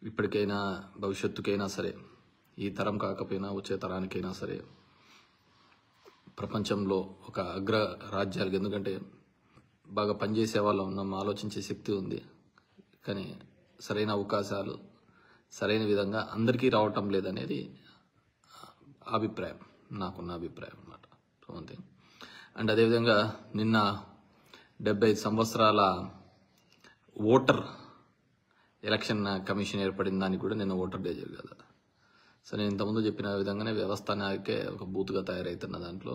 ఇప్పటికైనా భవిష్యత్తుకైనా సరే, ఈ తరం కాకపోయినా వచ్చే తరానికైనా సరే ప్రపంచంలో ఒక అగ్ర రాజ్యాలకు, ఎందుకంటే బాగా పనిచేసే వాళ్ళం ఉన్నాం, ఆలోచించే శక్తి ఉంది, కానీ సరైన అవకాశాలు సరైన విధంగా అందరికీ రావటం లేదనేది అభిప్రాయం, నాకున్న అభిప్రాయం అన్నమాట. సో అంతే. అండ్ అదేవిధంగా నిన్న 75 సంవత్సరాల ఓటర్ ఎలక్షన్ కమిషన్ ఏర్పడిన దానికి కూడా నిన్న ఓటర్ డే కదా. సో నేను ఇంతకుముందు చెప్పిన విధంగానే వ్యవస్థ నాకే ఒక బూత్గా తయారవుతున్న దాంట్లో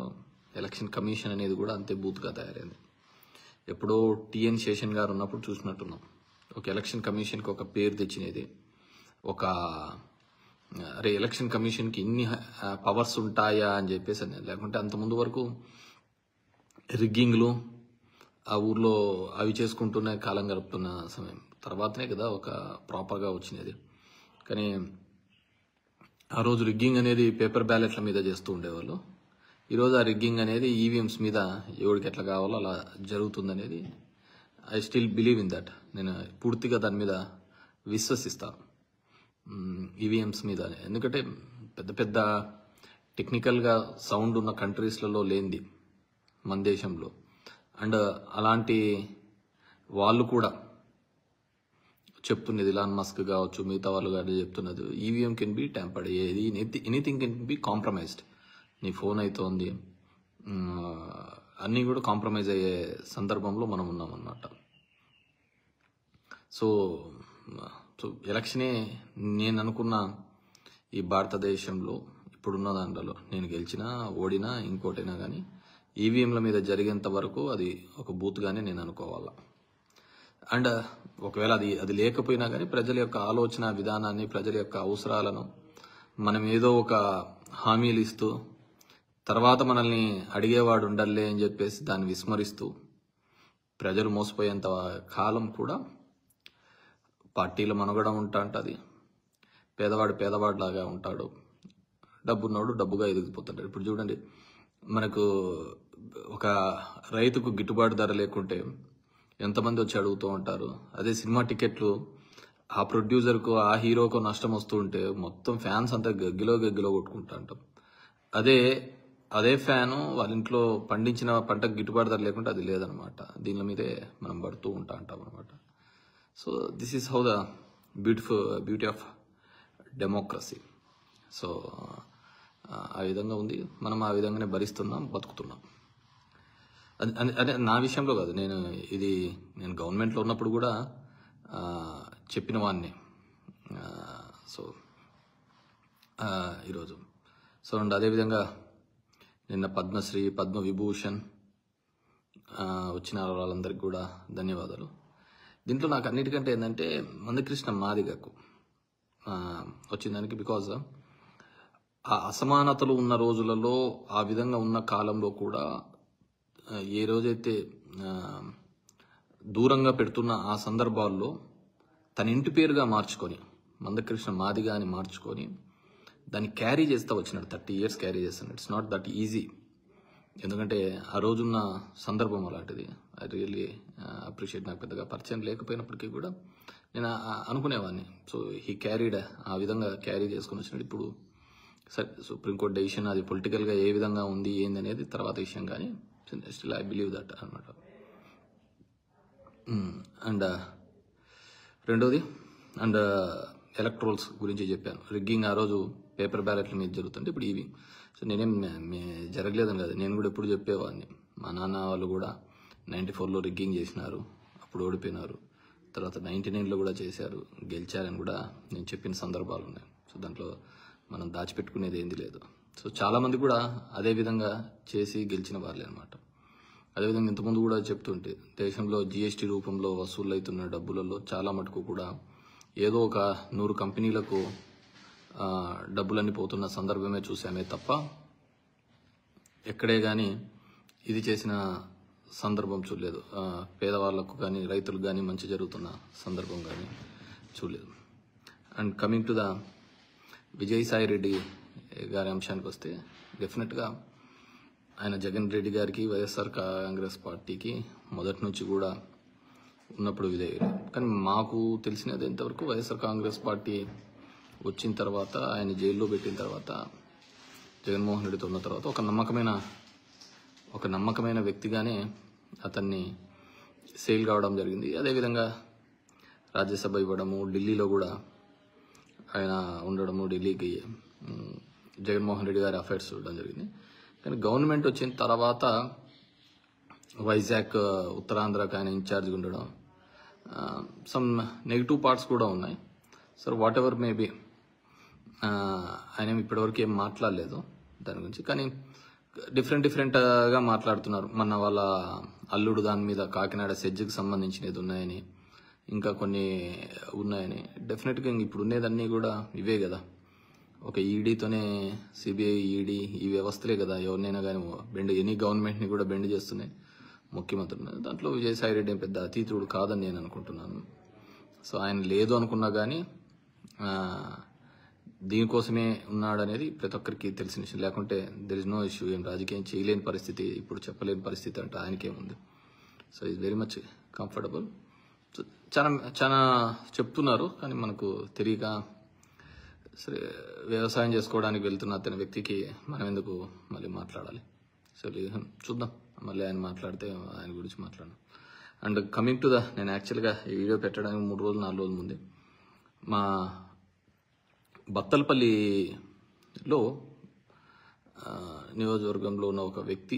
ఎలక్షన్ కమిషన్ అనేది కూడా అంతే బూత్గా తయారైంది. ఎప్పుడో టిఎన్ శేషన్ గారు ఉన్నప్పుడు చూసినట్టున్నాం. ఒక ఎలక్షన్ కమిషన్కి ఒక పేరు తెచ్చినది, ఒక ఎలక్షన్ కమిషన్కి ఇన్ని పవర్స్ ఉంటాయా అని చెప్పేసి అని. లేకుంటే అంతకుముందు వరకు రిగ్గింగ్లు ఆ ఊర్లో అవి చేసుకుంటూనే కాలం గడుపుతున్న సమయం తర్వాతనే కదా ఒక ప్రాపర్గా వచ్చినది. కానీ ఆ రోజు రిగ్గింగ్ అనేది పేపర్ బ్యాలెట్ల మీద చేస్తూ ఉండేవాళ్ళు. ఈరోజు ఆ రిగ్గింగ్ అనేది ఈవీఎంస్ మీద ఎవరికి ఎట్లా కావాలో అలా జరుగుతుందనేది I still believe in that. నేను పూర్తిగా దాని మీద విశ్వసిస్తాను, ఈవీఎంస్ మీద. ఎందుకంటే పెద్ద పెద్ద టెక్నికల్గా సౌండ్ ఉన్న కంట్రీస్లలో లేనిది మన దేశంలో. అండ్ అలాంటి వాళ్ళు కూడా చెప్తున్నది, ఇలాన్ మస్క్ కావచ్చు, మిగతా వాళ్ళు కానీ చెప్తున్నది, ఈవీఎం కెన్ బి ట్యాంపర్డ్, ఏది ఎనీథింగ్ కెన్ బి కాంప్రమైజ్డ్. నీ ఫోన్ అవుతోంది, అన్నీ కూడా కాంప్రమైజ్ అయ్యే సందర్భంలో మనం ఉన్నాం అన్నమాట. సో ఎలక్షనే నేను అనుకున్న ఈ భారతదేశంలో ఇప్పుడున్న దాంట్లో నేను గెలిచినా ఓడినా ఇంకోటైనా కానీ ఈవీఎంల మీద జరిగేంత వరకు అది ఒక బూత్గానే నేను అనుకోవాలా. అండ్ ఒకవేళ అది లేకపోయినా కానీ ప్రజల యొక్క ఆలోచన విధానాన్ని, ప్రజల యొక్క అవసరాలను మనం ఏదో ఒక హామీలు ఇస్తూ తర్వాత మనల్ని అడిగేవాడు ఉండలే అని చెప్పేసి దాన్ని విస్మరిస్తూ ప్రజలు మోసపోయేంత కాలం కూడా పార్టీల మనుగడ ఉంటుంది. పేదవాడిలాగా ఉంటాడు, డబ్బున్నోడు డబ్బుగా ఎదిగిపోతుంటాడు. ఇప్పుడు చూడండి, మనకు ఒక రైతుకు గిట్టుబాటు ధర లేకుంటే ఎంతమంది వచ్చి అడుగుతూ ఉంటారు. అదే సినిమా టికెట్లు ఆ ప్రొడ్యూసర్కు, ఆ హీరోకు నష్టం వస్తూ ఉంటే మొత్తం ఫ్యాన్స్ అంతా గగ్గిలో కొట్టుకుంటా ఉంటాం. అదే ఫ్యాను వాళ్ళ ఇంట్లో పండించిన పంటకు గిట్టుబాటు ధర లేకుంటే అది లేదనమాట. దీని మీదే మనం పడుతూ ఉంటాం అనమాట. So this is how the beauty of democracy. So ఆ విధంగా ఉంది, మనం ఆ విధంగానే భరిస్తున్నాం, బతుకుతున్నాం. అదే నా విషయంలో కాదు, నేను గవర్నమెంట్లో ఉన్నప్పుడు కూడా చెప్పిన వాడిని. సో ఈరోజు అండ్ అదేవిధంగా నిన్న పద్మశ్రీ, పద్మవిభూషణ్ వచ్చిన వాళ్ళందరికీ కూడా ధన్యవాదాలు. దీంట్లో నాకు అన్నిటికంటే ఏంటంటే మందకృష్ణ మాదిగకు వచ్చిందానికి, బికాజ్ ఆ అసమానతలు ఉన్న రోజులలో, ఆ విధంగా ఉన్న కాలంలో కూడా ఏ రోజైతే దూరంగా పెడుతున్న ఆ సందర్భాల్లో తన ఇంటి పేరుగా మార్చుకొని, మందకృష్ణ మాదిగా అని మార్చుకొని దాన్ని క్యారీ చేస్తూ వచ్చినాడు. 30 years క్యారీ చేస్తున్నాడు. ఇట్స్ నాట్ దట్ ఈజీ, ఎందుకంటే ఆ రోజున్న సందర్భం అలాంటిది. I really appreciate. నాకు పెద్దగా పరిచయం లేకపోయినప్పటికీ కూడా నేను అనుకునేవాడిని. సో హీ క్యారీడ్, ఆ విధంగా క్యారీ చేసుకుని వచ్చినాడు. ఇప్పుడు సరే, సుప్రీంకోర్టు డెసిషన్ అది పొలిటికల్గా ఏ విధంగా ఉంది ఏంది అనేది తర్వాత విషయం, కానీ స్టిల్ ఐ బిలీవ్ దట్ అనమాట. అండ్ రెండోది, అండ్ ఎలక్ట్రోల్స్ గురించి చెప్పాను. రిగ్గింగ్ ఆ రోజు పేపర్ బ్యాలెట్ల మీద జరుగుతుంటే ఇప్పుడు ఇవి. సో నేనేం జరగలేదని కదా, నేను కూడా ఎప్పుడు చెప్పేవాడిని. మా నాన్న వాళ్ళు కూడా 94లో రిగ్గింగ్ చేసినారు, అప్పుడు ఓడిపోయినారు. తర్వాత 99లో కూడా చేశారు, గెలిచారని కూడా నేను చెప్పిన సందర్భాలు ఉన్నాయి. సో దాంట్లో మనం దాచిపెట్టుకునేది ఏంది లేదు. సో చాలామంది కూడా అదే విధంగా చేసి గెలిచిన వాళ్ళే అనమాట. అదేవిధంగా ఇంతకుముందు కూడా చెప్తుంటే దేశంలో జీఎస్టీ రూపంలో వసూలు అవుతున్న డబ్బులలో చాలా మటుకు కూడా ఏదో ఒక 100 కంపెనీలకు డబ్బులన్నీ పోతున్న సందర్భమే చూసామే తప్ప ఎక్కడే కానీ ఇది చేసిన సందర్భం చూడలేదు. పేదవాళ్లకు కానీ రైతులకు కానీ మంచి జరుగుతున్న సందర్భం కానీ చూడలేదు. And coming to the Vijayasai Reddy గారి అంశానికి వస్తే, డెఫినెట్గా ఆయన జగన్ రెడ్డి గారికి, వైఎస్ఆర్ కాంగ్రెస్ పార్టీకి మొదటి నుంచి కూడా ఉన్నప్పుడు విధేయులు. కానీ మాకు తెలిసినది ఎంతవరకు వైఎస్ఆర్ కాంగ్రెస్ పార్టీ వచ్చిన తర్వాత, ఆయన జైల్లో పెట్టిన తర్వాత, జగన్మోహన్ రెడ్డితో ఉన్న తర్వాత ఒక నమ్మకమైన వ్యక్తిగానే అతన్ని సేల్ కావడం జరిగింది. అదేవిధంగా రాజ్యసభ ఇవ్వడము, ఢిల్లీలో కూడా ఆయన ఉండడము, ఢిల్లీకి జగన్మోహన్ రెడ్డి గారి అఫైర్స్ చూడడం జరిగింది. కానీ గవర్నమెంట్ వచ్చిన తర్వాత వైజాగ్, ఉత్తరాంధ్రకు ఆయన ఇన్ఛార్జ్గా ఉండడం, సమ్ నెగిటివ్ పార్ట్స్ కూడా ఉన్నాయి. సో వాట్ ఎవర్ మేబీ, ఆయన ఇప్పటివరకు ఏం మాట్లాడలేదు దాని గురించి. కానీ డిఫరెంట్గా మాట్లాడుతున్నారు. మన వాళ్ళ అల్లుడు దాని మీద కాకినాడ సెజ్కి సంబంధించినది ఉన్నాయని, ఇంకా కొన్ని ఉన్నాయని. డెఫినెట్గా ఇప్పుడు ఉండేదన్నీ కూడా ఇవే కదా, ఒక ఈడీతోనే సిబిఐ, ఈడీ ఈ వ్యవస్థలే కదా ఎవరినైనా కానీ ఎనీ గవర్నమెంట్ని కూడా బెండ్ చేస్తున్నాయి ముఖ్యమంత్రులు. దాంట్లో విజయసాయి రెడ్డి పెద్ద అతీతుడు కాదని నేను అనుకుంటున్నాను. సో ఆయన లేదు అనుకున్నా కానీ దీనికోసమే ఉన్నాడనేది ప్రతి ఒక్కరికి తెలిసిన విషయం. లేకుంటే దెర్ ఇస్ నో ఇష్యూ. ఏం రాజకీయం చేయలేని పరిస్థితి, ఇప్పుడు చెప్పలేని పరిస్థితి అంటే ఆయనకేముంది. So is very much comfortable. So చాలా చెప్తున్నారు, కానీ మనకు తెలియక సరే వ్యవసాయం చేసుకోవడానికి వెళ్తున్న అతని వ్యక్తికి మనం ఎందుకు మళ్ళీ మాట్లాడాలి. సో చూద్దాం, మళ్ళీ ఆయన మాట్లాడితే ఆయన గురించి మాట్లాడను. అండ్ కమింగ్ టు నేను యాక్చువల్గా ఈ వీడియో పెట్టడానికి 3 రోజులు 4 రోజుల ముందే మా బత్తలపల్లిలో నియోజకవర్గంలో ఉన్న ఒక వ్యక్తి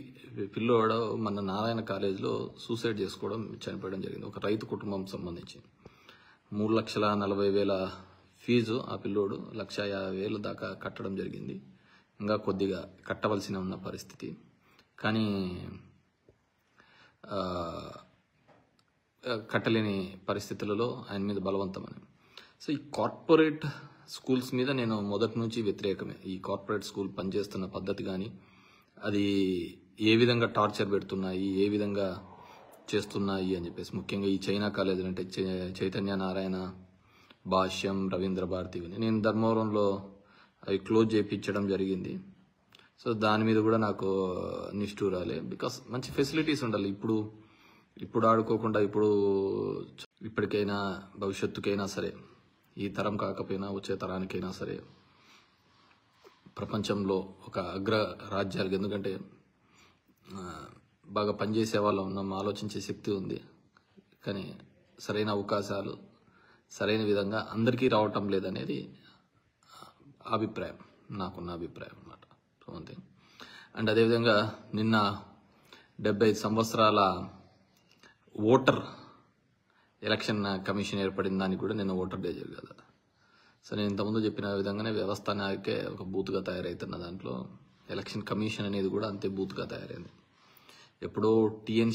పిల్లోడు మన నారాయణ కాలేజీలో సూసైడ్ చేసుకోవడం, చనిపోవడం జరిగింది. ఒక రైతు కుటుంబం సంబంధించి 3,40,000 ఫీజు ఆ పిల్లోడు 1,50,000 దాకా కట్టడం జరిగింది. ఇంకా కొద్దిగా కట్టవలసిన ఉన్న పరిస్థితి. కానీ కట్టలేని పరిస్థితులలో ఆయన మీద బలవంతమని. సో ఈ కార్పొరేట్ స్కూల్స్ మీద నేను మొదటి నుంచి వ్యతిరేకమే. ఈ కార్పొరేట్ స్కూల్ పనిచేస్తున్న పద్ధతి కానీ, అది ఏ విధంగా టార్చర్ పెడుతున్నాయి, ఏ విధంగా చేస్తున్నాయి అని చెప్పేసి, ముఖ్యంగా ఈ చైనా కాలేజీలు అంటే చైతన్య నారాయణ, భాష్యం, రవీంద్ర భారతి, నేను ధర్మవరంలో అవి క్లోజ్ చేయించడం జరిగింది. సో దాని మీద కూడా నాకు నిష్ఠూరాలే. బికాస్ మంచి ఫెసిలిటీస్ ఉండాలి. ఇప్పుడు ఆడుకోకుండా ఇప్పటికైనా భవిష్యత్తుకైనా సరే, ఈ తరం కాకపోయినా వచ్చే తరానికైనా సరే ప్రపంచంలో ఒక అగ్ర రాజ్యాలకు, ఎందుకంటే బాగా పనిచేసే వాళ్ళు ఉన్నాం, ఆలోచించే శక్తి ఉంది. కానీ సరైన అవకాశాలు సరైన విధంగా అందరికీ రావటం లేదనేది అభిప్రాయం, నాకున్న అభిప్రాయం అన్నమాట. అంతే. అండ్ అదేవిధంగా నిన్న 75 సంవత్సరాల ఓటర్ ఎలక్షన్ కమిషన్ ఏర్పడిన దానికి కూడా నిన్న ఓటర్ డే జరగదు. సో నేను ఇంతకుముందు చెప్పిన విధంగానే వ్యవస్థ నాకే ఒక బూత్గా తయారవుతున్న దాంట్లో ఎలక్షన్ కమిషన్ అనేది కూడా అంతే బూత్గా తయారైంది. ఎప్పుడో టీఎన్